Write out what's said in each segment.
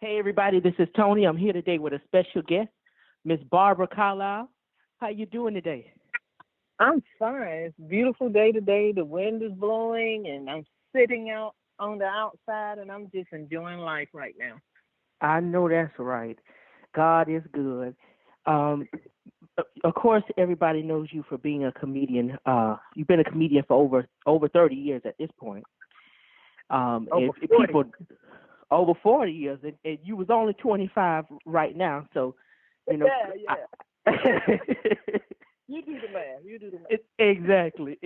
Hey everybody, this is Tony. I'm here today with a special guest, Miss Barbara Carlyle. How you doing today? I'm fine. It's a beautiful day today. The wind is blowing, and I'm sitting out on the outside, and I'm just enjoying life right now. I know that's right. God is good. Um, of course, everybody knows you for being a comedian. You've been a comedian for over 30 years at this point. Over And 40. people over 40 years, and you was only 25 right now. So, you know, Yeah. You do the math. You do the math. Exactly.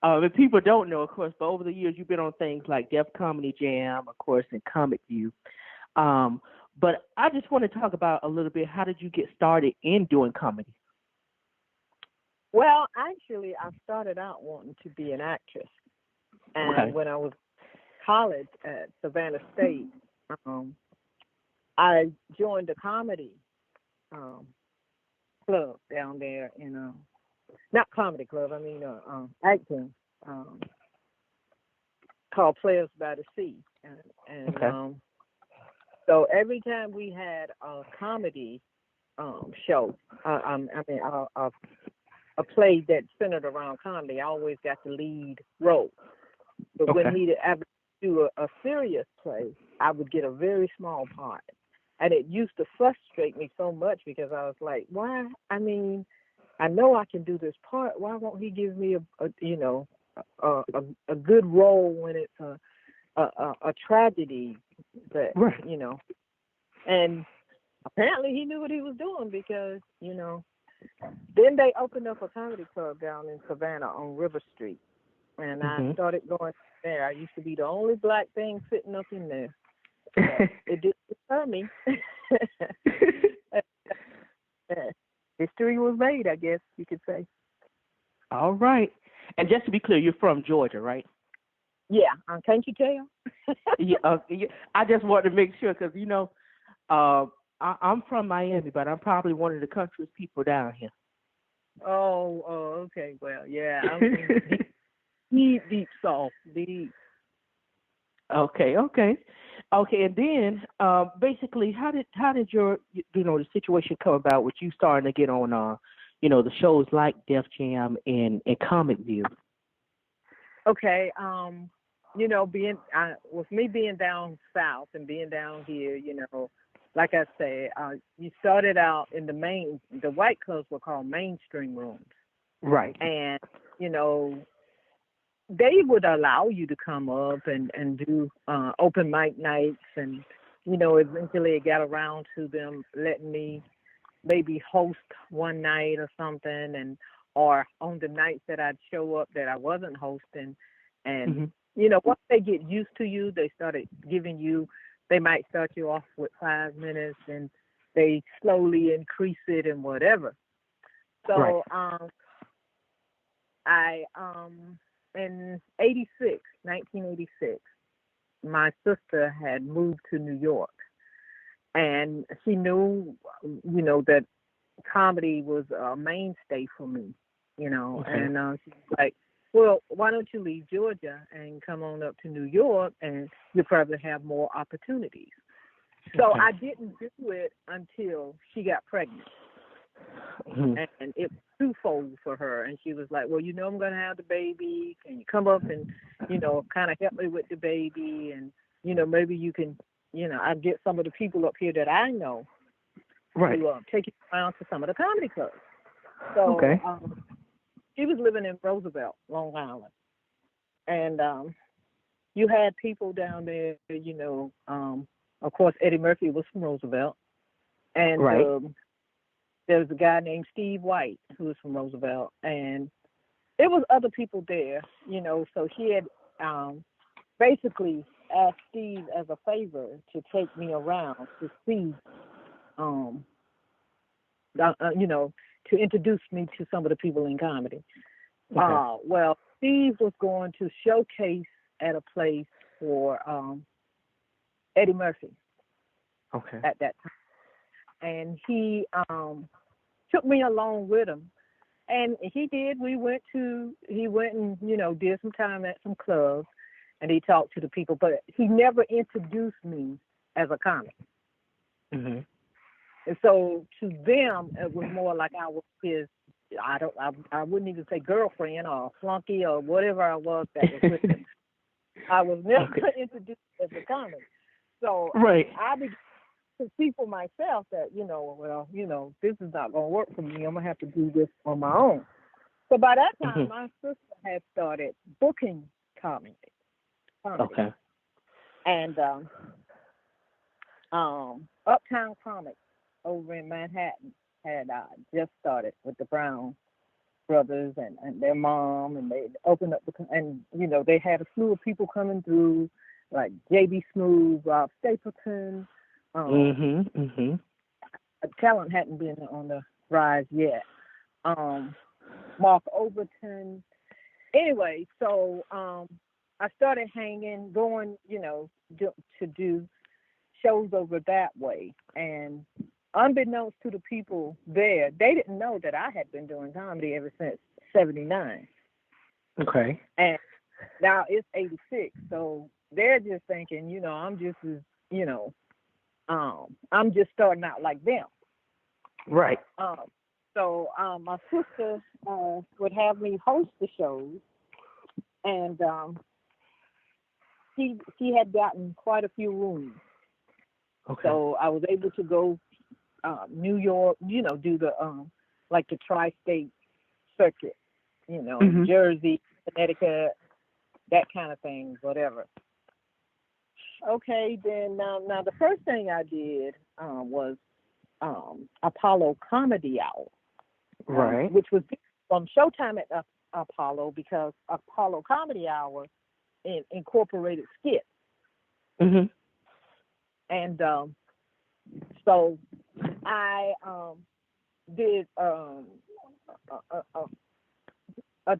And people don't know, of course, but over the years you've been on things like Def Comedy Jam, of course, and Comic View. But I just want to talk about a little bit. How did you get started in doing comedy? Well, actually, I started out wanting to be an actress, and when I was in college at Savannah State, I joined a comedy club down there in not comedy club, I mean acting called Players by the Sea, and so every time we had a comedy show, a play that centered around comedy, I always got the lead role. But when he'd ever do a serious play, I would get a very small part. And it used to frustrate me so much because I was like, why? I mean, I know I can do this part. Why won't he give me a good role when it's a tragedy? But and apparently he knew what he was doing because then they opened up a comedy club down in Savannah on River Street, and I started going there. I used to be the only black thing sitting up in there. It didn't deter me. History was made, I guess you could say. All right. And just to be clear, you're from Georgia, right? Yeah. Can't you tell? Yeah. I just wanted to make sure because, I'm from Miami, but I'm probably one of the country's people down here. Oh, okay. Well, yeah. I'm from deep south. Deep. Okay. And then, basically, how did your, the situation come about with you starting to get on, the shows like Def Jam and Comic View? Okay. With me being down south and being down here, like I say, you started out in the white clubs were called mainstream rooms. Right. And, they would allow you to come up and do open mic nights, and eventually it got around to them letting me maybe host one night or something, or on the nights that I'd show up that I wasn't hosting, and once they get used to you, they started giving you. They might start you off with 5 minutes, and they slowly increase it and whatever. So in 1986, my sister had moved to New York, and she knew, that comedy was a mainstay for me, and she's like, well, why don't you leave Georgia and come on up to New York, and you'll probably have more opportunities. So I didn't do it until she got pregnant. And it was twofold for her, and she was like, well, I'm going to have the baby. Can you come up and, kind of help me with the baby? And, maybe you can, I'd get some of the people up here that I know to take you around to some of the comedy clubs. So she was living in Roosevelt, Long Island. And you had people down there, of course, Eddie Murphy was from Roosevelt. And there was a guy named Steve White who was from Roosevelt, and there was other people there, so she had basically asked Steve as a favor to take me around to see, to introduce me to some of the people in comedy. Well, Steve was going to showcase at a place for Eddie Murphy at that time. And he took me along with him, and he did. He went and did some time at some clubs, and he talked to the people, but he never introduced me as a comic. Mhm. And so to them, it was more like I was his. I wouldn't even say girlfriend or flunky or whatever I was that was with him. I was never introduced as a comic. So Right. I began to see for myself that, this is not going to work for me. I'm going to have to do this on my own. So by that time, my sister had started booking comedy. Okay. And Uptown Comics over in Manhattan had just started with the Brown brothers and their mom, and they opened up they had a slew of people coming through, like J.B. Smoove, Rob Stapleton. Talent hadn't been on the rise yet. Mark Overton. Anyway, so I started going, to do shows over that way. And unbeknownst to the people there, they didn't know that I had been doing comedy ever since '79. Okay. And now it's '86, so they're just thinking, I'm just as, I'm just starting out like them. Right. So my sister would have me host the shows, and she had gotten quite a few rooms. Okay. So I was able to go New York, do the like the tri-state circuit, Jersey, Connecticut, that kind of thing, whatever. Okay, then now the first thing I did was Apollo Comedy Hour, right, which was from Showtime at Apollo, because Apollo Comedy Hour incorporated skits. And so I did a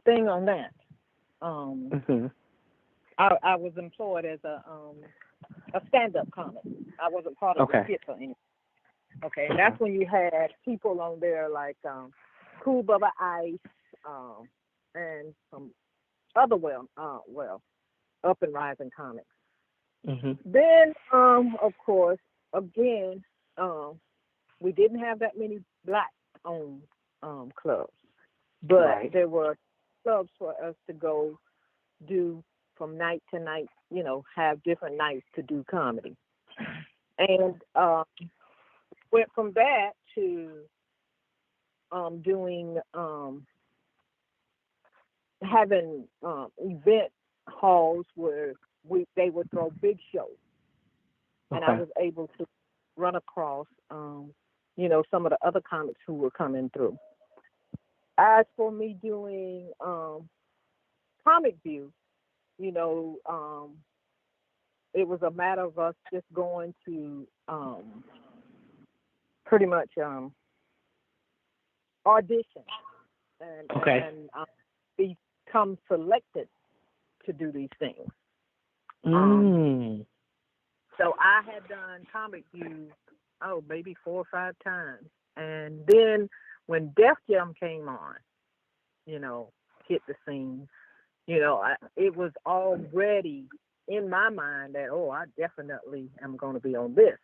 thing on that. I was employed as a stand-up comic. I wasn't part of the skits or anything. Okay, and that's when you had people on there like Cool Bubba Ice and some other up and rising comics. Then, of course, again, we didn't have that many black-owned clubs, but there were clubs for us to go do from night to night, have different nights to do comedy. And went from that to doing, having event halls where they would throw big shows. And I was able to run across, some of the other comics who were coming through. As for me doing Comic View, it was a matter of us just going to pretty much audition and become selected to do these things. So I had done Comic View, maybe 4 or 5 times. And then when Def Jam came on, hit the scene, it was already in my mind that, I definitely am going to be on this.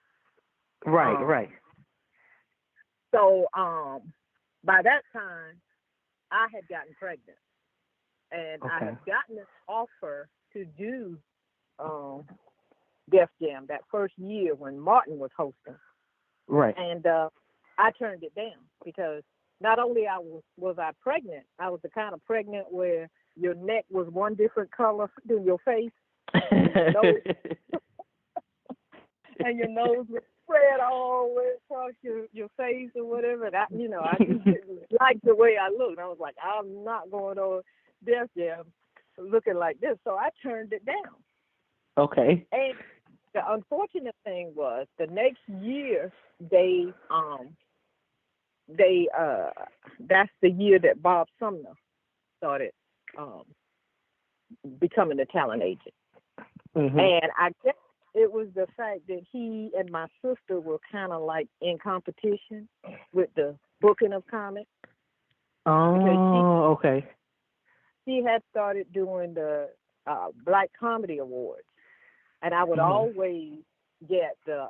Right. So by that time, I had gotten pregnant. And I had gotten an offer to do Def Jam that first year when Martin was hosting. Right. And I turned it down because not only was I pregnant, I was the kind of pregnant where your neck was one different color than your face. And your nose was spread all the way across your face or whatever. And I just didn't like the way I looked. I was like, I'm not going on Def Jam looking like this. So I turned it down. Okay. And the unfortunate thing was the next year that's the year that Bob Sumner started becoming a talent agent. And I guess it was the fact that he and my sister were kind of like in competition with the booking of comics. Okay. She had started doing the Black Comedy Awards. And I would always get the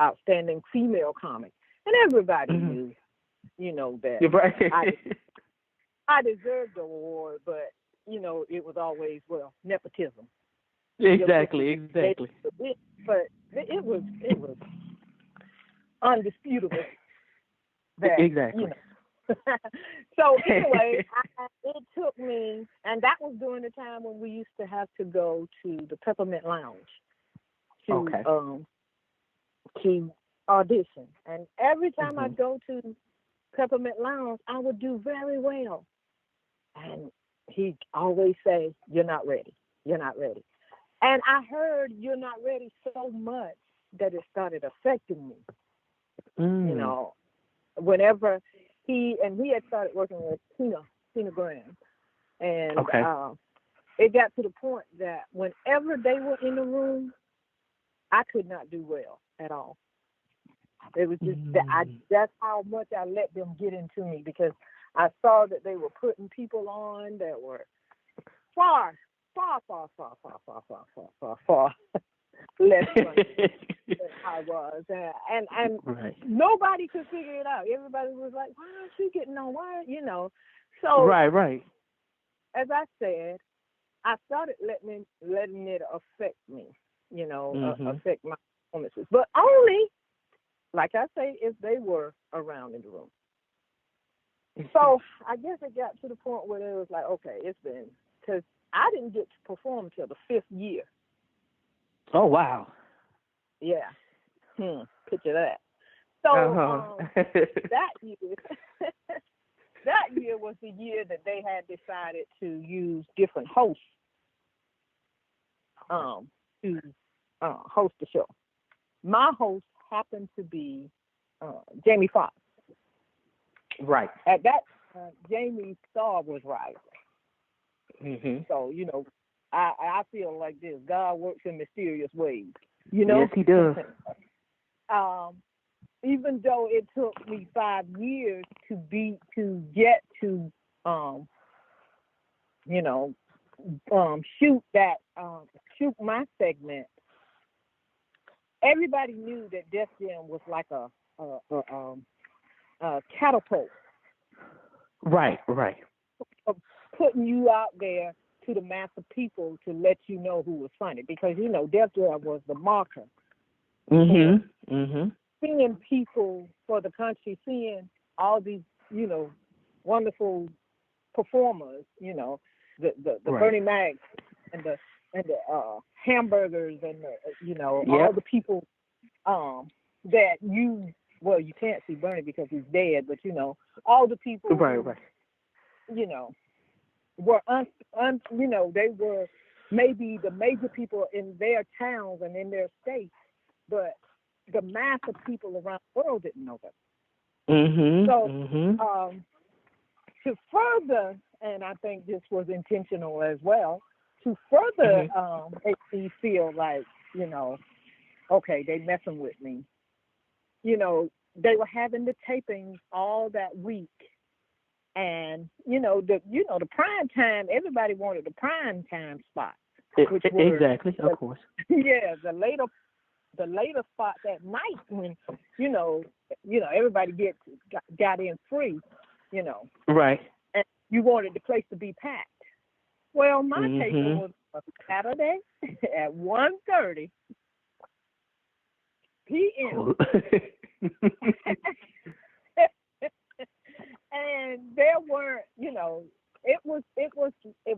outstanding female comic, and everybody knew, that You're right. I deserved the award, but it was always nepotism. Exactly. But it was undisputable that Exactly. So anyway, it took me, and that was during the time when we used to have to go to the Peppermint Lounge to audition. And every time I go to Peppermint Lounge, I would do very well. And he'd always say, "You're not ready. You're not ready." And I heard "you're not ready" so much that it started affecting me. Whenever he had started working with Tina Graham, and it got to the point that whenever they were in the room, I could not do well at all. It was just that's how much I let them get into me, because I saw that they were putting people on that were far less funny than I was, and nobody could figure it out. Everybody was like, "Why aren't you getting on? Why?" So right. As I said, I started letting it affect me, affect my performances, but only, like I say, if they were around in the room. So I guess it got to the point where it was like, okay, it's been, because I didn't get to perform till the 5th year. Oh, wow. Yeah. Picture that. So that year was the year that they had decided to use different hosts to host the show. My host happened to be Jamie Foxx. Right. At that time, Jamie's star was rising. So, I feel like this. God works in mysterious ways. Yes, he does. Even though it took me 5 years to get to shoot my segment, everybody knew that Def Jam was like a catapult. Right. Of putting you out there to the mass of people to let you know who was funny, because Def Jam was the marker. Seeing people for the country, seeing all these wonderful performers, the Bernie Mac and the hamburgers and all the people that you can't see Bernie because he's dead, but all the people right were they were maybe the major people in their towns and in their states, but the mass of people around the world didn't know them. To further, and I think this was intentional as well, to further make me feel like, okay, they messing with me. They were having the tapings all that week. And, the prime time, everybody wanted the prime time spot. Exactly, of course. Yeah, the later spots at night when, everybody got in free, Right. And you wanted the place to be packed. Well, my taping was a Saturday at 1:30 p.m. And there weren't, it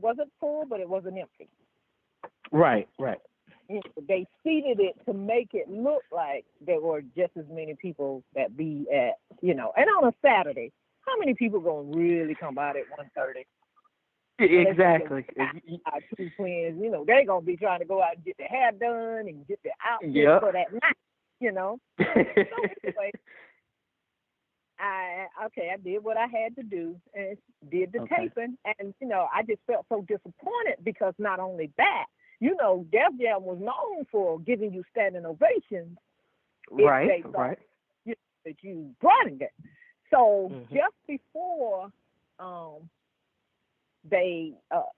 wasn't full, but it wasn't empty. Right. They seated it to make it look like there were just as many people that be at, and on a Saturday, how many people gonna really come out at 1:30? Exactly. Our two twins, they're gonna be trying to go out and get their hair done and get their outfit for that night, So anyway, I did what I had to do and did the taping, and I just felt so disappointed because not only that, Def Jam was known for giving you standing ovations. Right. That you brought in there. So just before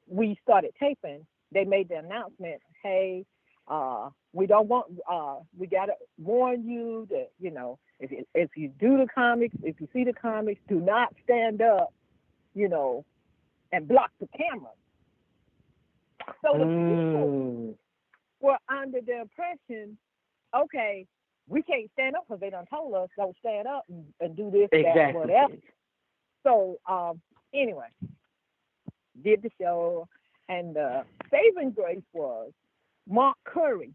we started taping, they made the announcement, hey, We don't want. We gotta warn you that if you do the comics, if you see the comics, do not stand up, and block the camera. So the people were under the impression, okay, we can't stand up because they done told us don't stand up and do this, that, whatever. So anyway, did the show, and saving grace was Mark Curry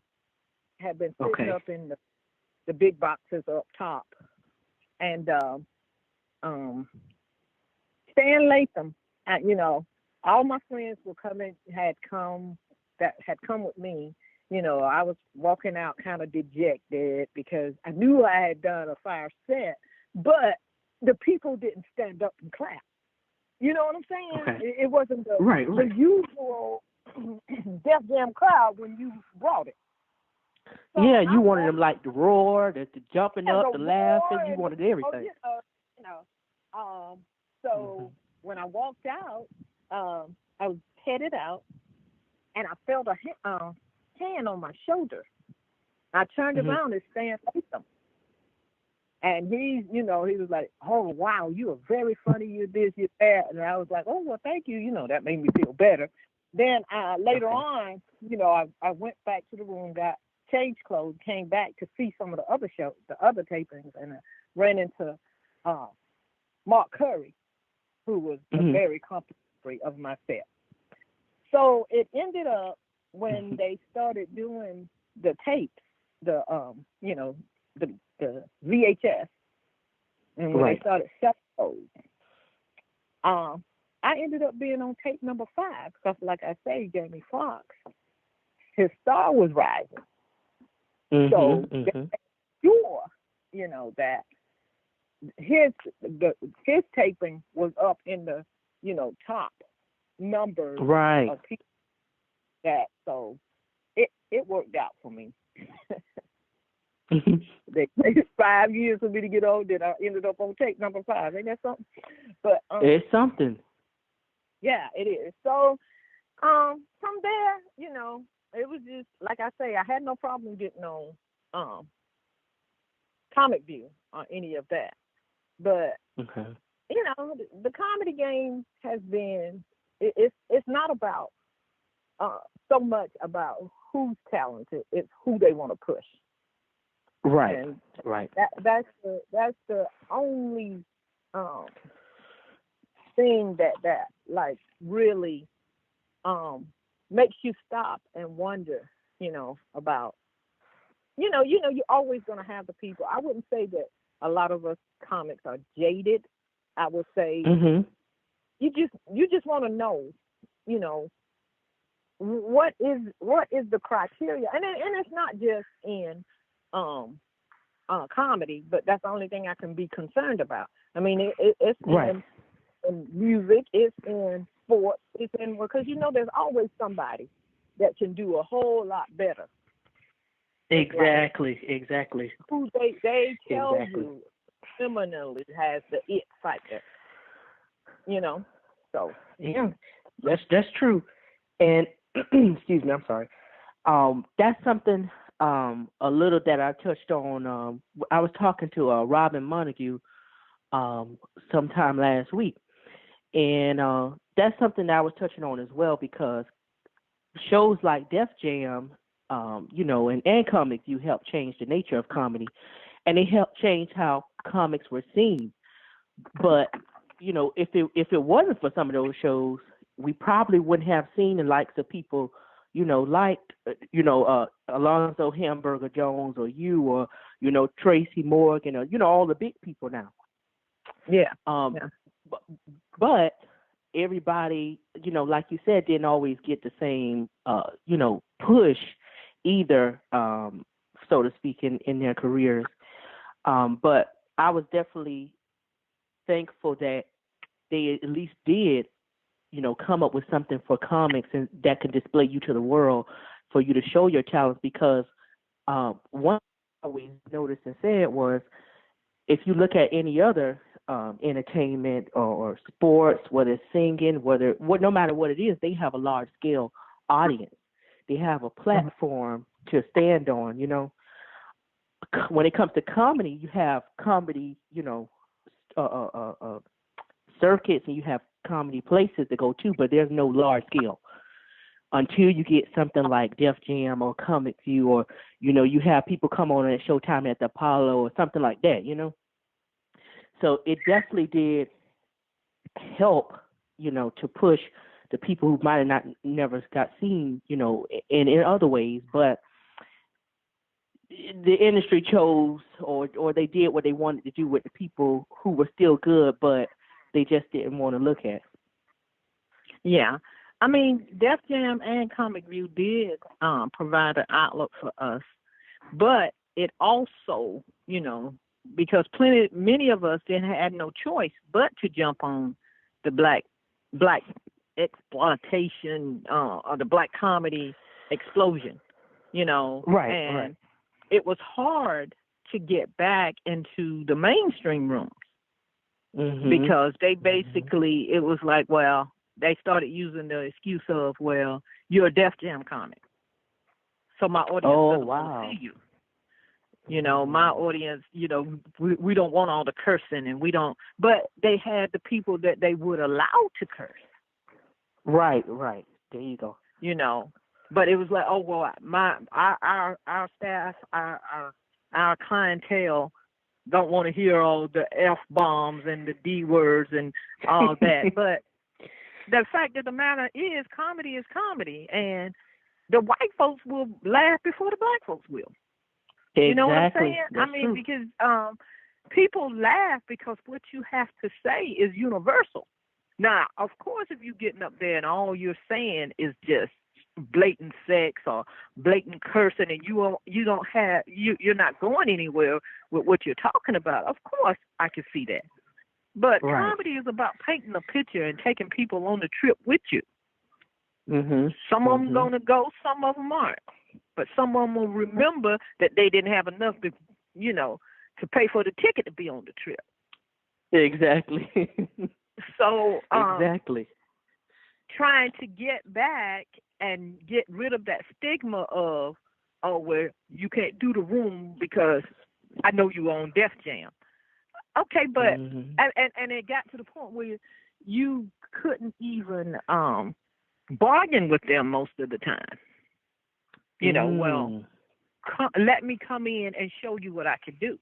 had been sitting up in the big boxes up top, and Stan Latham, all my friends were coming, had come with me. I was walking out kind of dejected because I knew I had done a fire set, but the people didn't stand up and clap. You know what I'm saying? Okay. It wasn't the usual Def Jam crowd when you brought it. So yeah, you wanted them like the roar, the jumping up, the laughing. You wanted everything. So when I walked out, I was headed out, and I felt a hand on my shoulder. I turned around and Stan Latham. And he was like, "Oh, wow, you are very funny, you're this, you're that." And I was like, "Oh, well, thank you." That made me feel better. Then later on, I went back to the room, got changed clothes, came back to see some of the other shows, the other tapings, and I ran into Mark Curry, who was very complimentary of my set. So it ended up when they started doing the tapes, the VHS, and when they started selling those, I ended up being on tape number 5 because, like I say, Jamie Foxx, his star was rising. So sure, that his taping was up in the top numbers of people. So it worked out for me. They took 5 years for me to get on. Then I ended up on tape number 5. Ain't that something? But it's something. Yeah, it is. So from there, it was just like I say, I had no problem getting on Comic View or any of that. But the comedy game has been. It's not about so much about who's talented. It's who they want to push. Right. And right. That's the only thing that like really makes you stop and wonder, about you're always gonna have the people. I wouldn't say that a lot of us comics are jaded. I would say you just want to know, what is the criteria, and it's not just in comedy, but that's the only thing I can be concerned about. I mean, it's in music, it's in sports, it's in, because there's always somebody that can do a whole lot better. Exactly. Who they tell you criminally has the it factor. So yeah, that's true. And excuse me, I'm sorry. That's something a little that I touched on. I was talking to Robin Montague sometime last week, and that's something that I was touching on as well, because shows like Def Jam, and Comic View help change the nature of comedy, and they help change how comics were seen. But if it wasn't for some of those shows, we probably wouldn't have seen the likes of people, like Alonzo Hamburger Jones, or you, or Tracy Morgan, or all the big people now. Yeah. But everybody, like you said, didn't always get the same, push either, so to speak, in their careers. But I was definitely thankful that they at least did, come up with something for comics and that can display you to the world, for you to show your talents. Because one thing I always noticed and said was, if you look at any other entertainment or sports, whether it's singing, no matter what it is, they have a large scale audience. They have a platform to stand on. When it comes to comedy, you have comedy, circuits, and you have comedy places to go to, but there's no large scale until you get something like Def Jam or Comic View, or you have people come on at Showtime at the Apollo or something like that. So it definitely did help, to push the people who might have not never got seen, in other ways, but the industry chose or they did what they wanted to do with the people who were still good, but they just didn't want to look at. Yeah. I mean, Def Jam and Comic View did provide an outlook for us, but it also, because many of us had no choice but to jump on the black exploitation or the black comedy explosion, Right, and right. It was hard to get back into the mainstream rooms because they basically, it was like, well, they started using the excuse of, well, you're a Def Jam comic, so my audience doesn't want to see you. My audience, we don't want all the cursing, and we don't. But they had the people that they would allow to curse. Right. There you go. But it was like, oh well, our staff, our clientele don't want to hear all the F bombs and the D words and all that. But the fact of the matter is, comedy is comedy, and the white folks will laugh before the black folks will. Exactly. You know what I'm saying? That's true. Because people laugh because what you have to say is universal. Now, of course, if you're getting up there and all you're saying is just blatant sex or blatant cursing, and you're not going anywhere with what you're talking about, of course I can see that. But comedy is about painting a picture and taking people on the trip with you. Some of them gonna go, some of them aren't. But some of them will remember that they didn't have enough to, to pay for the ticket to be on the trip. Exactly. So exactly. Trying to get back and get rid of that stigma of, oh, well, you can't do the room because I know you on Def Jam. Okay, but and it got to the point where you couldn't even bargain with them most of the time. Well, let me come in and show you what I can do.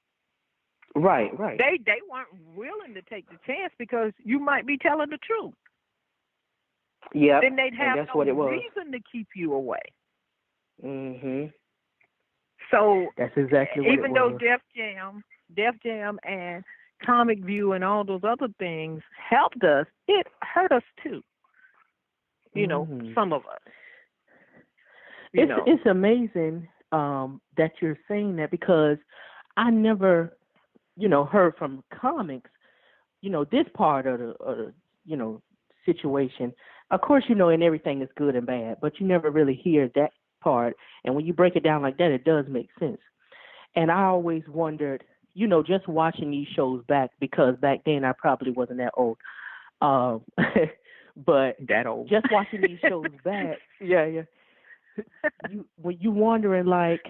Right. They weren't willing to take the chance because you might be telling the truth. Yeah. Then they'd have that's no what it was. reason to keep you away. So that's exactly what even it was. though Def Jam and Comic View and all those other things helped us, it hurt us too. Some of us. It's amazing that you're saying that, because I never, heard from comics, this part of the situation. Of course, and everything is good and bad, but you never really hear that part. And when you break it down like that, it does make sense. And I always wondered, just watching these shows back, because back then I probably wasn't that old. But that old. Just watching these shows back, yeah. When you wondering, like,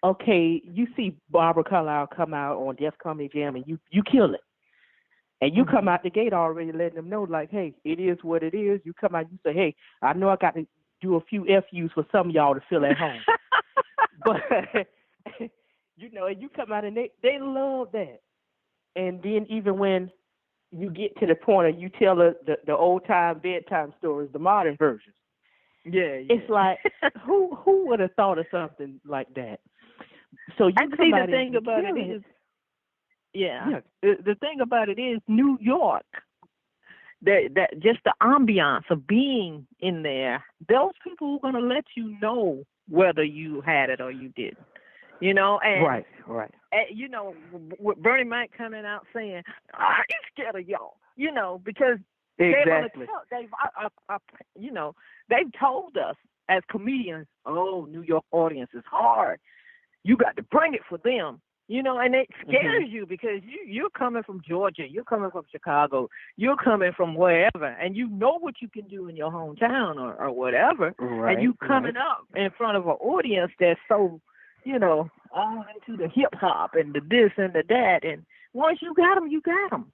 okay, you see Barbara Carlyle come out on Def Comedy Jam and you kill it. And you come out the gate already letting them know, like, hey, it is what it is. You come out, you say, hey, I know I got to do a few FUs for some of y'all to feel at home. But, and you come out and they love that. And then even when you get to the point of you tell the old-time bedtime stories, the modern versions. Yeah. It's like, who would have thought of something like that? So you and see, the thing about it is, the thing about it is New York, that just the ambiance of being in there, those people are going to let you know whether you had it or you didn't. And right. And, with Bernie Mac coming out saying, he's scared of y'all, because exactly. they've told us as comedians, oh, New York audience is hard. You got to bring it for them. And it scares you because you're coming from Georgia, you're coming from Chicago, you're coming from wherever, and you know what you can do in your hometown or whatever, and you coming up in front of an audience that's so, all into the hip hop and the this and the that, and once you got them, you got them,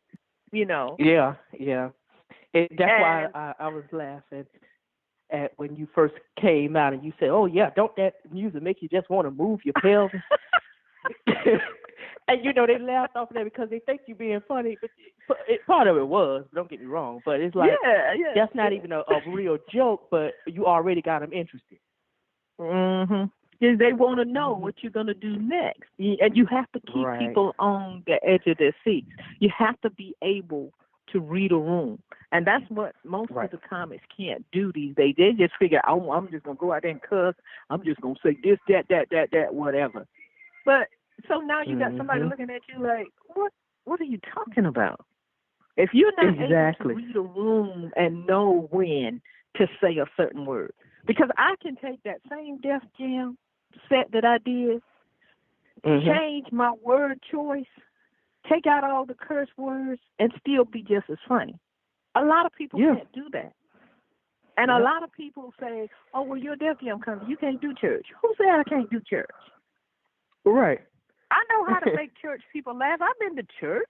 Yeah. That's why I was laughing at when you first came out and you said, "Oh yeah, don't that music make you just want to move your pelvis?" And they laughed off of that because they think you're being funny, but part of it was. Don't get me wrong, but it's like that's not even a real joke, but you already got them interested. Mhm. Because they want to know what you're gonna do next, and you have to keep people on the edge of their seats. You have to be able to read a room, and that's what most of the comics can't do these days. They just figure, oh, I'm just gonna go out there and cuss. I'm just gonna say this, that, whatever. But so now you got somebody looking at you like, what are you talking about? If you're not able to read a room and know when to say a certain word, because I can take that same Def Jam set that I did, change my word choice, take out all the curse words, and still be just as funny. A lot of people can't do that. And a lot of people say, oh, well, you're a Def Jam company. You can't do church. Who said I can't do church? Right. I know how to make church people laugh. I've been to church.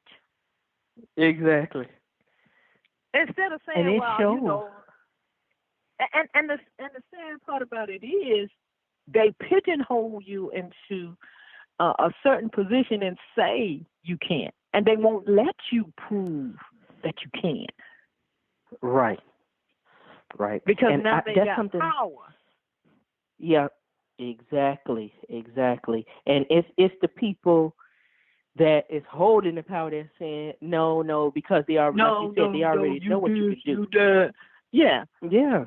Exactly. Instead of saying, well, and the sad part about it is they pigeonhole you into a certain position and say you can't, and they won't let you prove that you can. Right. Because now they got power. Yeah. Exactly. And it's the people that is holding the power that's saying no, because they already they already know what you can do. Yeah. Yeah,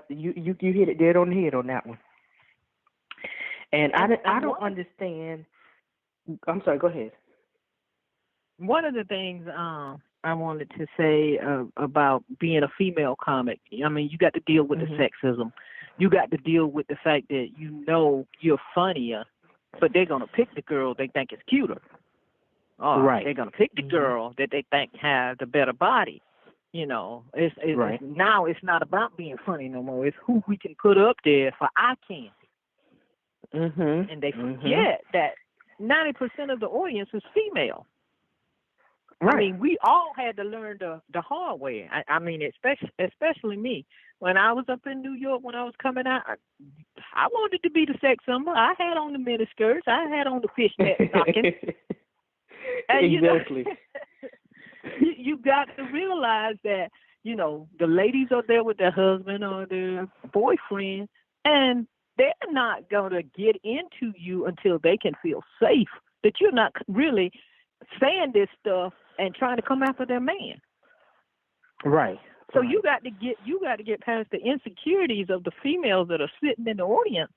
you hit it dead on the head on that one. And I don't understand. I'm sorry. Go ahead. One of the things I wanted to say about being a female comic, I mean, you got to deal with the sexism. You got to deal with the fact that you're funnier, but they're going to pick the girl they think is cuter. They're going to pick the girl that they think has the better body. It's now it's not about being funny no more. It's who we can put up there for eye candy. And they forget that 90% of the audience is female. I mean, we all had to learn the hard way. I mean, especially me. When I was up in New York, when I was coming out, I wanted to be the sex symbol. I had on the miniskirts. I had on the fishnet stockings. And, exactly. You got to realize that, the ladies are there with their husband or their boyfriend, and they're not going to get into you until they can feel safe, that you're not really saying this stuff and trying to come after their man. Right. So you got to get past the insecurities of the females that are sitting in the audience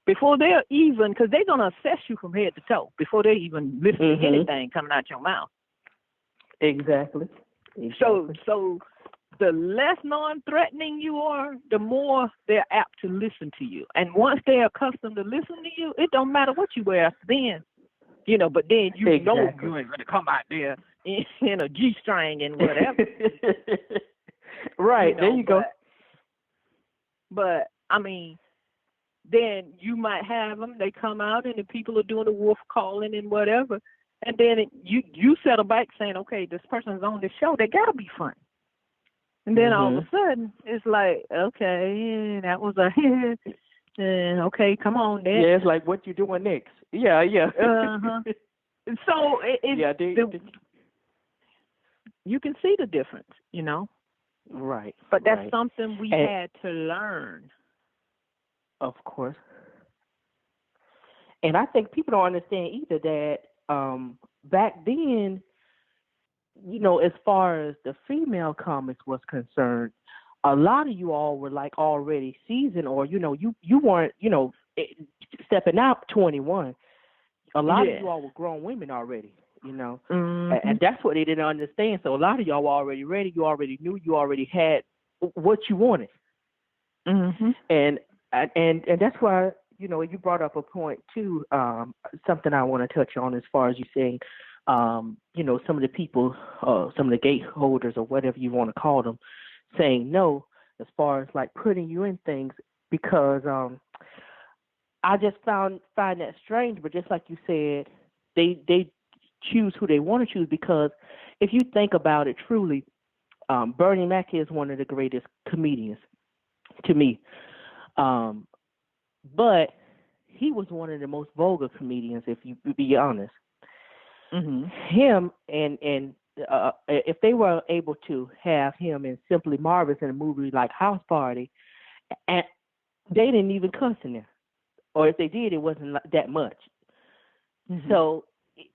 before they're even, because they're going to assess you from head to toe before they even listen to anything coming out your mouth. Exactly. So the less non-threatening you are, the more they're apt to listen to you. And once they're accustomed to listen to you, it don't matter what you wear then. But then you know you ain't going to come out there in a G-string and whatever. Right, there you go. But, I mean, then you might have them, they come out and the people are doing the wolf calling and whatever. And then you settle back saying, okay, this person's on the show. They got to be funny. And then all of a sudden, it's like, okay, that was a okay, come on then. Yeah, it's like, what you doing next? Yeah. So you can see the difference, Right. But that's something we had to learn. Of course. And I think people don't understand either that back then, as far as the female comics was concerned, a lot of you all were like already seasoned, or you weren't stepping out 21. A lot of you all were grown women already, and that's what they didn't understand. So a lot of y'all were already ready. You already knew. You already had what you wanted, and that's why you brought up a point too, something I want to touch on as far as you saying, some of the people, some of the gateholders or whatever you want to call them, saying no, as far as like putting you in things, because I just find that strange. But just like you said, they choose who they want to choose, because if you think about it truly, Bernie Mac is one of the greatest comedians to me. But he was one of the most vulgar comedians, if you be honest. Mm-hmm. Him and if they were able to have him and Simply Marvelous in a movie like House Party, and they didn't even cuss in there, or if they did, it wasn't that much. Mm-hmm. So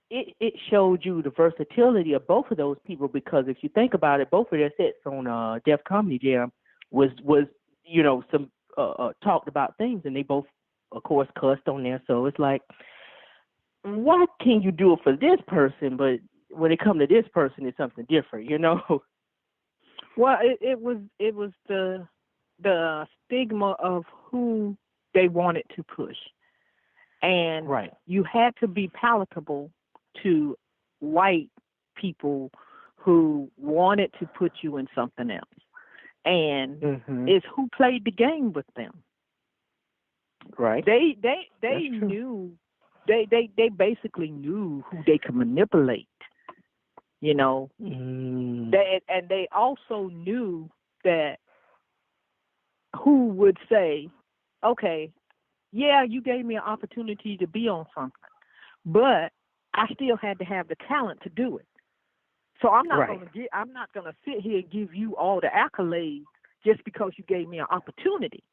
it showed you the versatility of both of those people, because if you think about it, both of their sets on Def Comedy Jam was some talked about things, and they both, of course, cussed on there. So it's like, why can you do it for this person, but when it comes to this person, it's something different, Well, it was the stigma of who they wanted to push, and right. You had to be palatable to white people who wanted to put you in something else, and it's who played the game with them. Right. They knew. They basically knew who they could manipulate, They also knew that who would say, okay, yeah, you gave me an opportunity to be on something, but I still had to have the talent to do it. So I'm not gonna sit here and give you all the accolades just because you gave me an opportunity.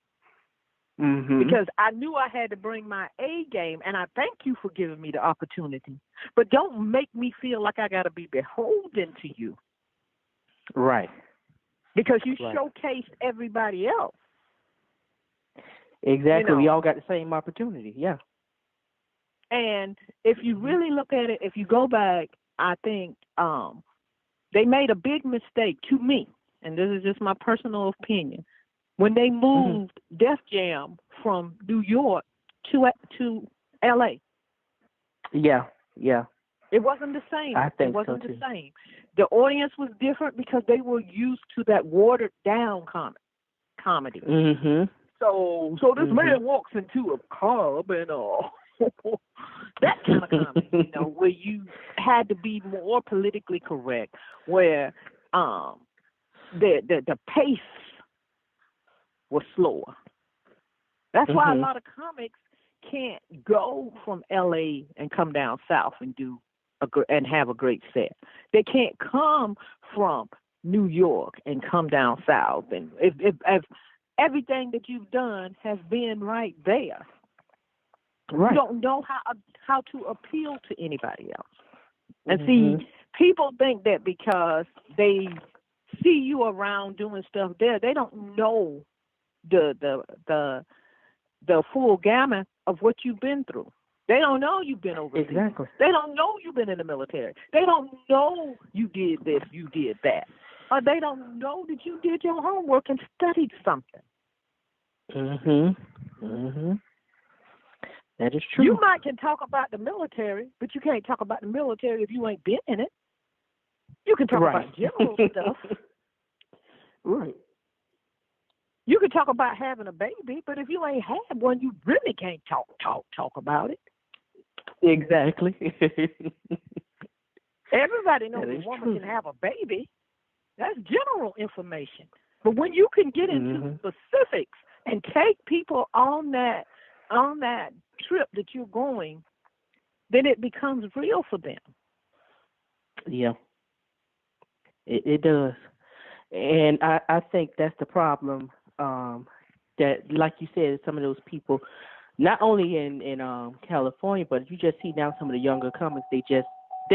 Mm-hmm. Because I knew I had to bring my A game, and I thank you for giving me the opportunity. But don't make me feel like I got to be beholden to you. Right. Because you showcased everybody else. Exactly. We all got the same opportunity. Yeah. And if you really look at it, if you go back, I think they made a big mistake to me, and this is just my personal opinion, when they moved Def Jam from New York to L.A. Yeah. It wasn't the same. I think it wasn't so the too. same. The audience was different because they were used to that watered down comedy. Mm-hmm. So this man walks into a club and that kind of comedy, where you had to be more politically correct, where the pace was slower. That's why a lot of comics can't go from LA and come down south and and have a great set. They can't come from New York and come down south. And if everything that you've done has been right there, you don't know how to appeal to anybody else. And see, people think that because they see you around doing stuff there, they don't know the full gamut of what you've been through. They don't know you've been overseas. Exactly. They don't know you've been in the military. They don't know you did this, you did that. Or they don't know that you did your homework and studied something. That is true. You might can talk about the military, but you can't talk about the military if you ain't been in it. You can talk about general stuff. Right. You can talk about having a baby, but if you ain't had one, you really can't talk about it. Exactly. Everybody knows a woman can have a baby. That's general information. But when you can get into specifics and take people on that trip that you're going, then it becomes real for them. Yeah. It does. And I think that's the problem. That, like you said, some of those people, not only in California, but you just see now some of the younger comics, they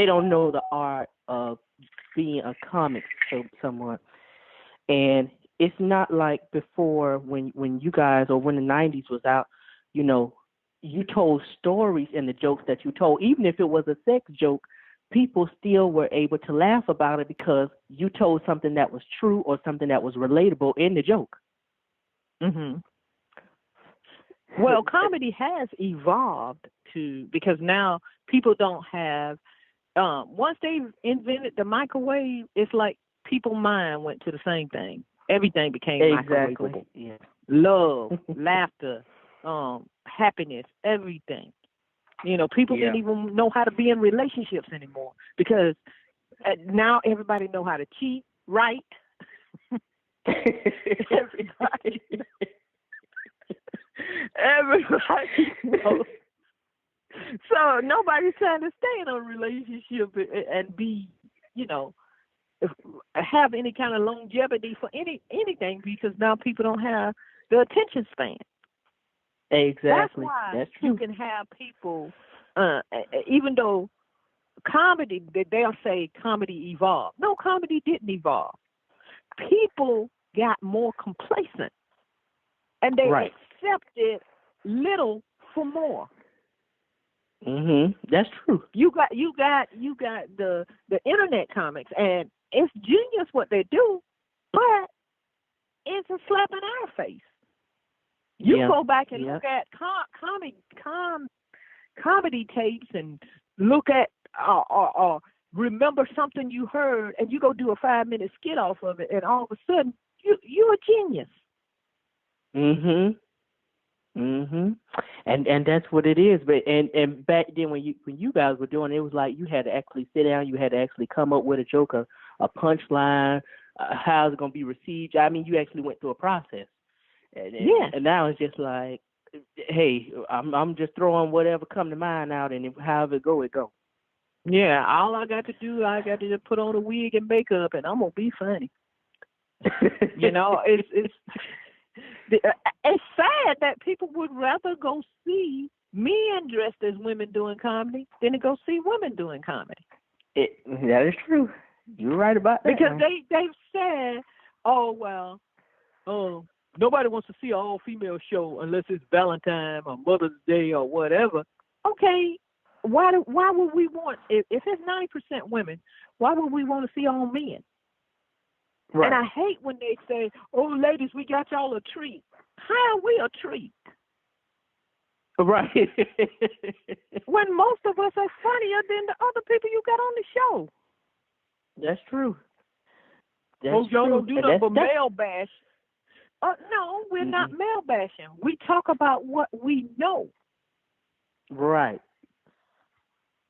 don't know the art of being a comic somewhat. And it's not like before when you guys, or when the 90s was out, you told stories in the jokes that you told. Even if it was a sex joke, people still were able to laugh about it because you told something that was true or something that was relatable in the joke. Well, comedy has evolved because now people don't have. Once they invented the microwave, it's like people's mind went to the same thing. Everything became microwavable. Yeah. Love, laughter, happiness, everything. People didn't even know how to be in relationships anymore because now everybody know how to cheat, right? Everybody knows. So nobody's trying to stay in a relationship and be, have any kind of longevity for anything because now people don't have the attention span. Exactly. That's why true. You can have people, even though comedy, they'll say comedy evolved. No, comedy didn't evolve. People got more complacent, and they accepted little for more. That's true. You got the internet comics, and it's genius what they do, but it's a slap in our face. You go back and look at comedy tapes and look at or remember something you heard, and you go do a 5-minute skit off of it, and all of a sudden you're a genius. And that's what it is. But and back then when you guys were doing it, was like you had to actually sit down, you had to actually come up with a joke, a punchline, how it's gonna be received. I mean, you actually went through a process. And now it's just like, hey, I'm just throwing whatever come to mind out, and however it go, it go. Yeah, all I got to do, I got to just put on a wig and makeup, and I'm gonna be funny. It's sad that people would rather go see men dressed as women doing comedy than to go see women doing comedy. That is true. You're right about that. Because they've said, nobody wants to see an all-female show unless it's Valentine or Mother's Day or whatever. Okay, why would we want, if it's 90% women, why would we want to see all men? Right. And I hate when they say, ladies, we got y'all a treat. How are we a treat? Right. When most of us are funnier than the other people you got on the show. That's true. Y'all don't do nothing but male bash. No, we're not male bashing. We talk about what we know. Right.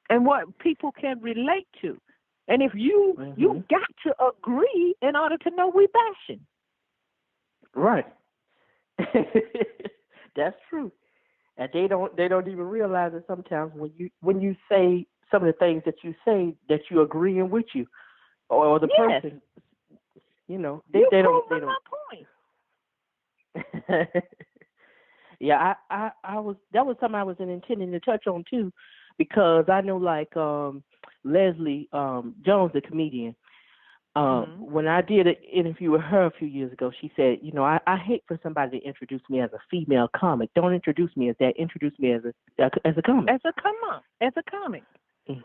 And what people can relate to. And if you got to agree in order to know we bashing. Right. That's true. And they don't even realize it sometimes when you say some of the things that you say that you're agreeing with you or the person. They don't. My point. Yeah, I was. That was something I was intending to touch on too, because I know like Leslie Jones, the comedian. When I did an interview with her a few years ago, she said, I hate for somebody to introduce me as a female comic. Don't introduce me as that. Introduce me as a comic. As a comic.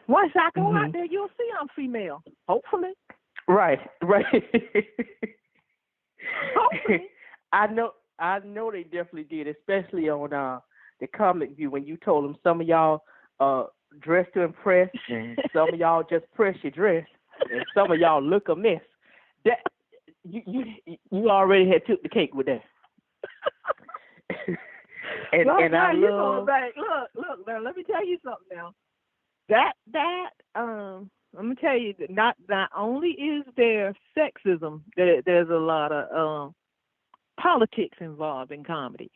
Once I go out there, you'll see I'm female. Hopefully. Right. Hopefully. I know they definitely did, especially on the Comic View when you told them some of y'all dress to impress, and some of y'all just press your dress, and some of y'all look a mess. That you already had took the cake with that. and I love. Look. Now, let me tell you something. Now, let me tell you that not only is there sexism, there's a lot of politics involved in comedy.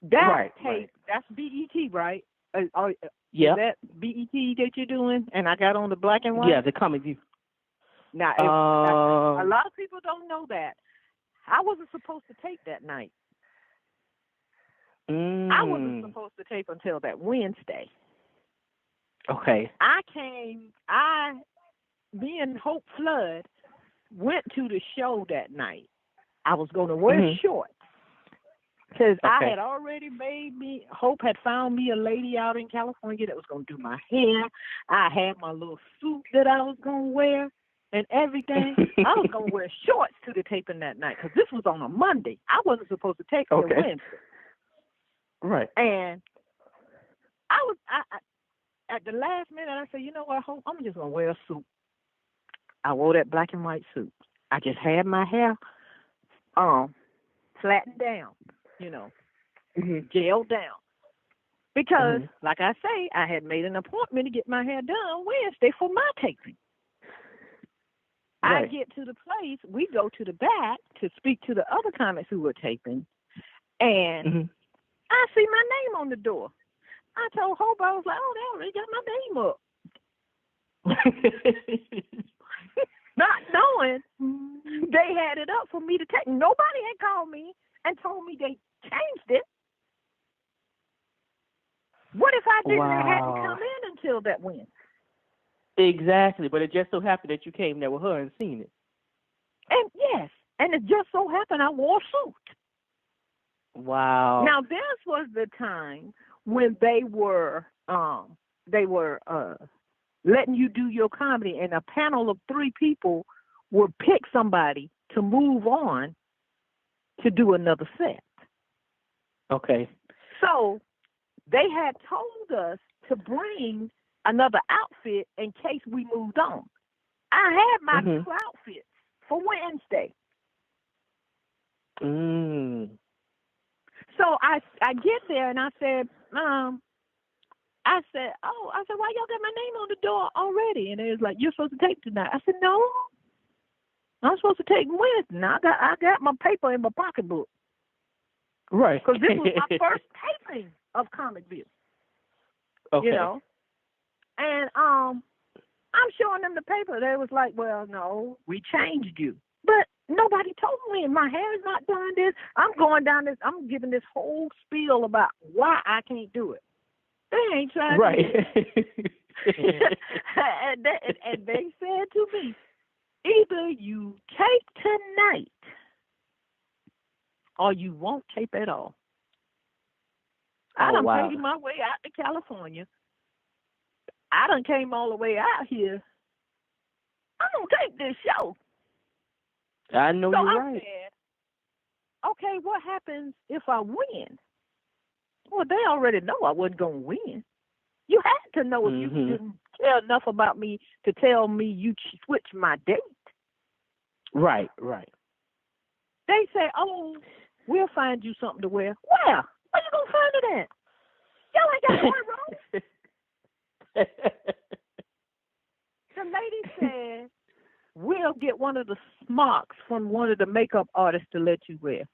That tape, that's BET, right? Yeah. Is that BET that you're doing? And I got on the black and white? Yeah, the Comic View. Now, a lot of people don't know that. I wasn't supposed to tape that night. I wasn't supposed to tape until that Wednesday. Okay. Me and Hope Flood went to the show that night. I was going to wear shorts because I had already Hope had found me a lady out in California that was going to do my hair. I had my little suit that I was going to wear and everything. I was going to wear shorts to the taping that night because this was on a Monday. I wasn't supposed to tape on Wednesday. Right. And I at the last minute, I said, you know what, I'm just going to wear a suit. I wore that black and white suit. I just had my hair flattened down, gelled down. Because, like I say, I had made an appointment to get my hair done Wednesday for my taping. Right. I get to the place, we go to the back to speak to the other comics who were taping, and I see my name on the door. I told Hope, I was like, oh, they already got my name up. Not knowing they had it up for me to take. Nobody had called me and told me they changed it. What if I didn't hadn't come in until that Wednesday? Exactly, but it just so happened that you came there with her and seen it. And yes, and it just so happened I wore a suit. Wow. Now this was the time when they were letting you do your comedy, and a panel of 3 people would pick somebody to move on to do another set. Okay. So they had told us to bring another outfit in case we moved on. I had my 2 outfits for Wednesday. So I get there and I said, why y'all got my name on the door already? And it was like, you're supposed to tape tonight. I said, no, I'm supposed to take Wednesday. Now I got my paper in my pocketbook. Right. Because this was my first taping of Comicville. Okay. And I'm showing them the paper. They was like, well, no, we changed you. But nobody told me. My hair is not done this. I'm going down this. I'm giving this whole spiel about why I can't do it. They ain't trying to do it. and they said to me, either you tape tonight or you won't tape at all. I done taken my way out to California. I done came all the way out here. I'm going to take this show. I know so you're I right. Said, okay, what happens if I win? Well, they already know I wasn't going to win. You had to know if you didn't care enough about me to tell me you switched my date. Right. They say, oh, we'll find you something to wear. Where? Where you going to find it at? Y'all ain't got one wrong. The lady said, we'll get one of the smocks from one of the makeup artists to let you wear.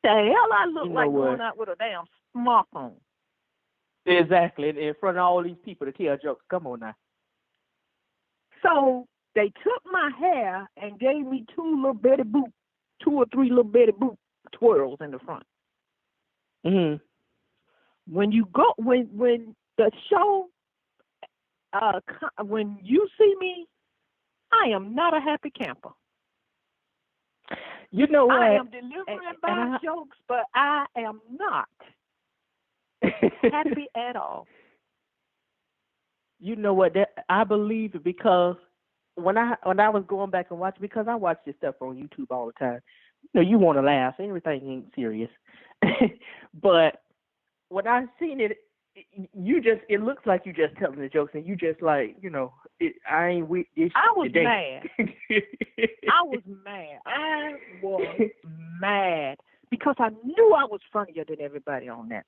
The hell I look like going out with a damn smock on. Exactly. In front of all these people to tell jokes. Come on now. So they took my hair and gave me 2 or 3 little bitty boot twirls in the front. When you go, when the show, when you see me, I am not a happy camper. You know what? I am delivering bad jokes, but I am not happy at all. You know what? I believe it because when I was going back and watching, because I watch this stuff on YouTube all the time. You want to laugh. Everything ain't serious. But when I seen it, it looks like you just telling the jokes, and you just like, I ain't with this. I was today. mad. I was mad because I knew I was funnier than everybody on that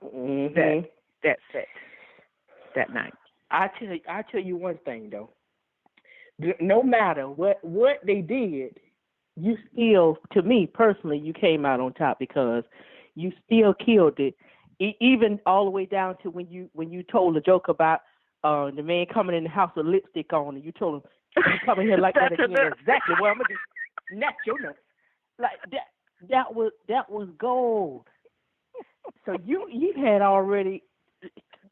that set that night. I tell you one thing though. No matter what they did, you still, to me personally, you came out on top because you still killed it. Even all the way down to when you told a joke about the man coming in the house with lipstick on, and you told him, "You come in here like that again." Exactly what I'm gonna do. Snatch your nuts. Like that was gold. So you had already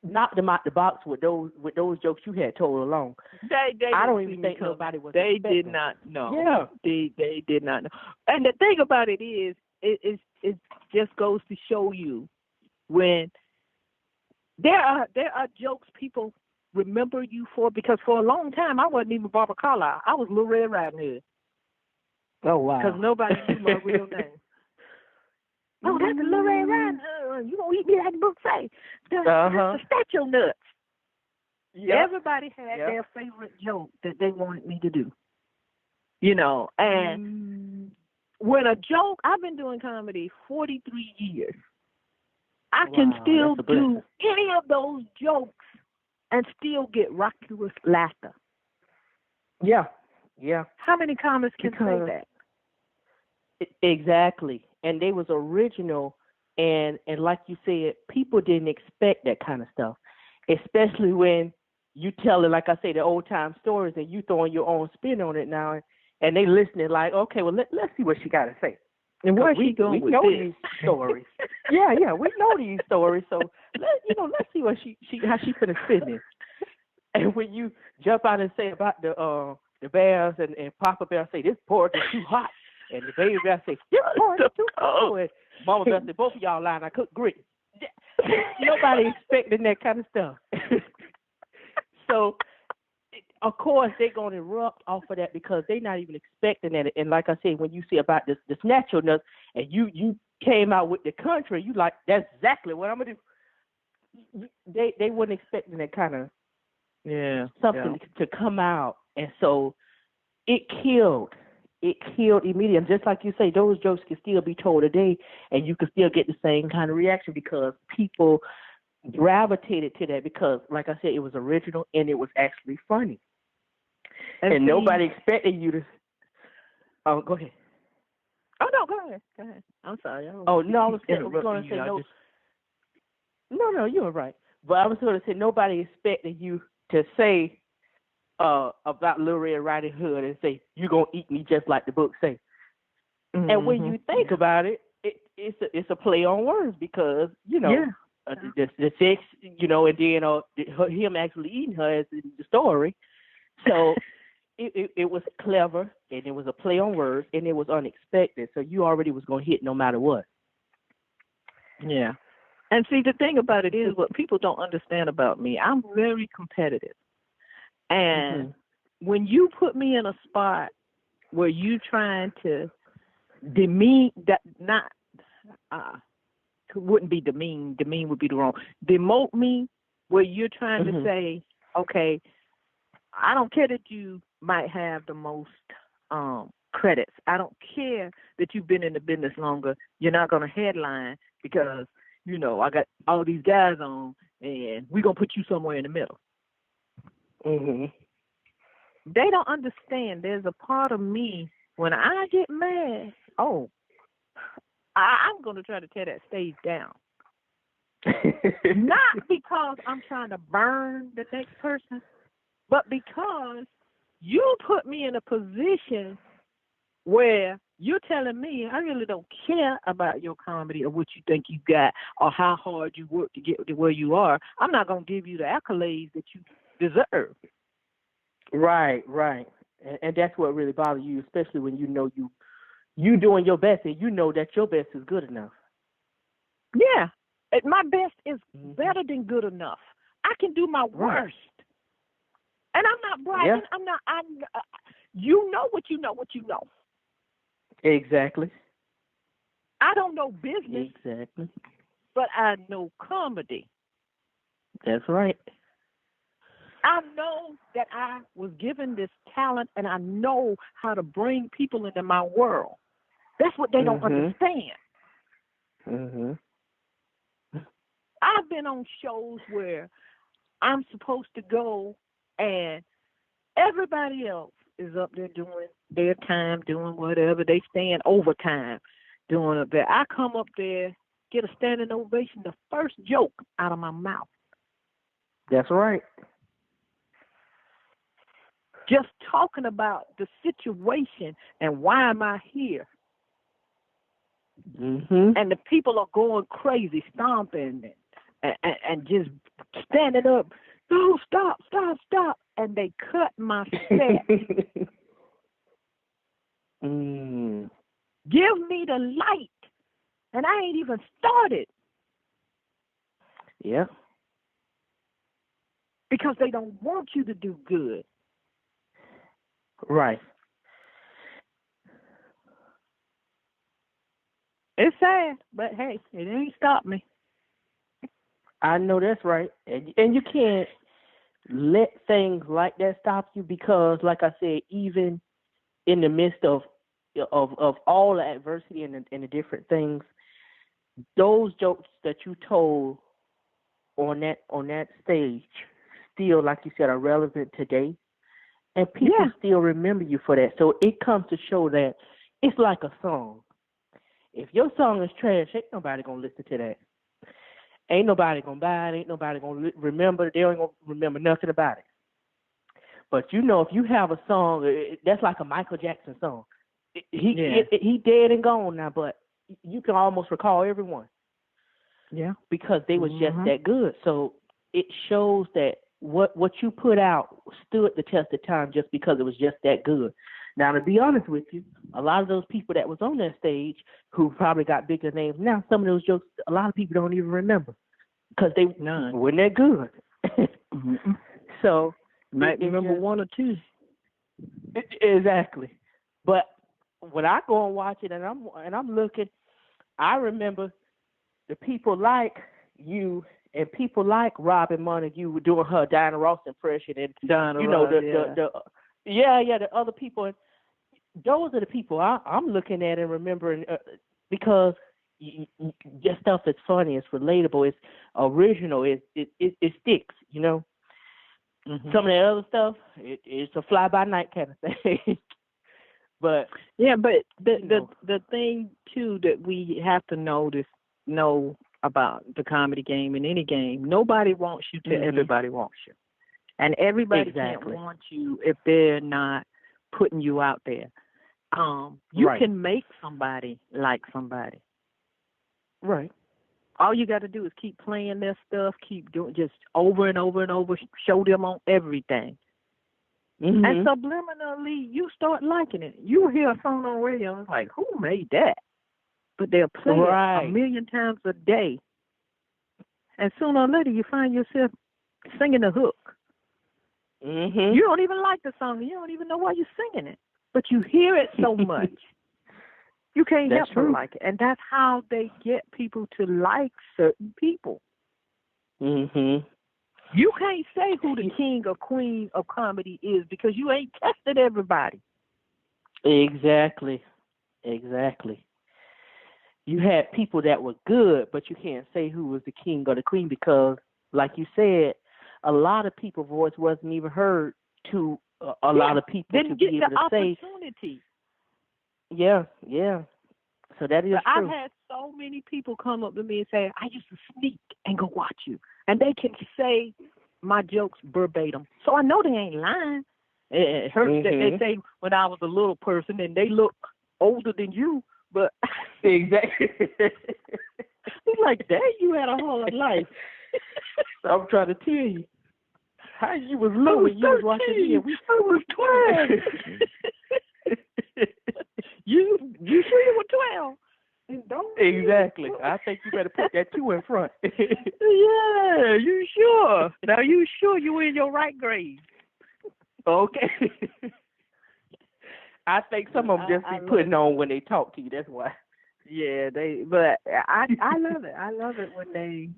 knocked them out the box with those jokes you had told along. They I don't even think nobody was. They did not know. Yeah, they did not know. And the thing about it is, it just goes to show you when there are jokes people remember you for, because for a long time I wasn't even Barbara Carlyle. I was Little Red Riding Hood. Oh wow! Because nobody knew my real name. Oh, that's the little red riding. You gonna eat me like the book say? That's the statue nuts. Yep. Everybody had their favorite joke that they wanted me to do. You know, and when a joke, I've been doing comedy 43 years. I can still do any of those jokes and still get raucous laughter. Yeah, yeah. How many comics can say that? Exactly. And they was original, and like you said, people didn't expect that kind of stuff, especially when you tell it, like I say, the old time stories, and you throwing your own spin on it now, and they listening like, okay, well, let's see what she got to say. And where's she going with know this? These stories. yeah, we know these stories. So let's see what how she finna spin this. And when you jump out and say about the bears and Papa Bear say this porridge is too hot, and the baby bear say this porridge is too cold, and Mama Bear say both of y'all lying. I cook grits. Nobody expecting that kind of stuff. So, of course, they're going to erupt off of that because they're not even expecting that. And like I said, when you see about this naturalness, and you came out with the country, you like, that's exactly what I'm going to do. They weren't expecting that kind of something to come out. And so it killed immediately. And just like you say, those jokes can still be told today, and you can still get the same kind of reaction because people gravitated to that because, like I said, it was original and it was actually funny. And nobody expected you to. Oh, go ahead. Oh no, go ahead. I'm sorry. I was going to say no. No, you were right. But I was going to say nobody expected you to say about Little Red Riding Hood and say you're gonna eat me just like the book say. Mm-hmm. And when you think about it, it's a play on words because the sex, and then him actually eating her as in the story. So it was clever, and it was a play on words, and it was unexpected. So you already was going to hit no matter what. Yeah. And see, the thing about it is what people don't understand about me, I'm very competitive. And when you put me in a spot where you trying to demean, wouldn't be demean would be the wrong, demote me, where you're trying to say, okay, I don't care that you might have the most credits. I don't care that you've been in the business longer. You're not going to headline because, I got all these guys on, and we're going to put you somewhere in the middle. Mm-hmm. They don't understand. There's a part of me, when I get mad, I'm going to try to tear that stage down. Not because I'm trying to burn the next person, but because you put me in a position where you're telling me I really don't care about your comedy or what you think you got or how hard you work to get to where you are. I'm not going to give you the accolades that you deserve. Right. And that's what really bothers you, especially when you doing your best and you know that your best is good enough. Yeah. My best is better than good enough. I can do my worst. And I'm not bragging. Yeah. You know what you know. Exactly. I don't know business. Exactly. But I know comedy. That's right. I know that I was given this talent, and I know how to bring people into my world. That's what they don't understand. Mm-hmm. I've been on shows where I'm supposed to go, and everybody else is up there doing their time, doing whatever. They staying overtime doing up there. I come up there, get a standing ovation, the first joke out of my mouth. That's right. Just talking about the situation and why am I here. And the people are going crazy, stomping and just standing up. No, stop. And they cut my set. Give me the light. And I ain't even started. Yeah. Because they don't want you to do good. Right. It's sad, but hey, it ain't stopped me. I know that's right, and you can't let things like that stop you because, like I said, even in the midst of all the adversity and the different things, those jokes that you told on that stage still, like you said, are relevant today, and people still remember you for that. So it comes to show that it's like a song. If your song is trash, ain't nobody gonna listen to that. Ain't nobody gonna buy it. Ain't nobody gonna remember. They ain't gonna remember nothing about it. But if you have a song, that's like a Michael Jackson song. He dead and gone now, but you can almost recall everyone. Yeah. Because they was just that good. So it shows that what you put out stood the test of time just because it was just that good. Now, to be honest with you, a lot of those people that was on that stage who probably got bigger names now, some of those jokes, a lot of people don't even remember because they weren't that good. So might remember one or two. Exactly. But when I go and watch it and I'm looking, I remember the people like you and people like Robin Montague were doing her Diana Ross impression, and the other people. And those are the people I'm looking at and remembering because your stuff is funny, it's relatable, it's original, it sticks. Some of the other stuff, it's a fly by night kind of thing. But the thing too that we have to know about the comedy game in any game, nobody wants you till everybody wants you, and everybody can't want you if they're not putting you out there. You can make somebody like somebody. Right. All you got to do is keep playing their stuff, keep doing just over and over and over, show them on everything. And subliminally, you start liking it. You hear a song on radio, and it's like, who made that? But they'll play it a million times a day. And sooner or later, you find yourself singing the hook. You don't even like the song. You don't even know why you're singing it. But you hear it so much. You can't help but like it. And that's how they get people to like certain people. You can't say who the king or queen of comedy is because you ain't tested everybody. Exactly. You had people that were good, but you can't say who was the king or the queen because, like you said, a lot of people's voice wasn't even heard to a lot of people to be able to say. Opportunity. Yeah. So that is true. I've had so many people come up to me and say, I used to sneak and go watch you. And they can say my jokes verbatim. So I know they ain't lying. It hurts that they say when I was a little person and they look older than you, but exactly. It's like, dang, you had a hard life. I'm trying to tell you. How you was low when you was watching me. I was 12. You sure you were 12? Exactly. I think you better put that 2 in front. Yeah, you sure? Now you sure you in your right grade? Okay. I think some of them just be putting on when they talk to you. That's why. Yeah, but I love it. I love it when they,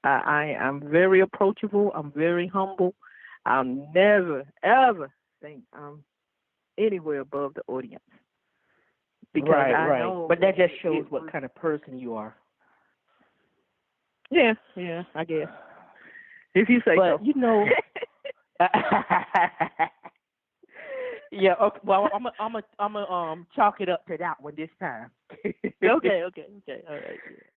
I'm very approachable. I'm very humble. I'll never, ever think I'm anywhere above the audience. Because I know. But that just shows what kind of person you are. Yeah, I guess. If you say so. But, yeah, okay, well, I'm a chalk it up to that one this time. Okay. All right. Yeah.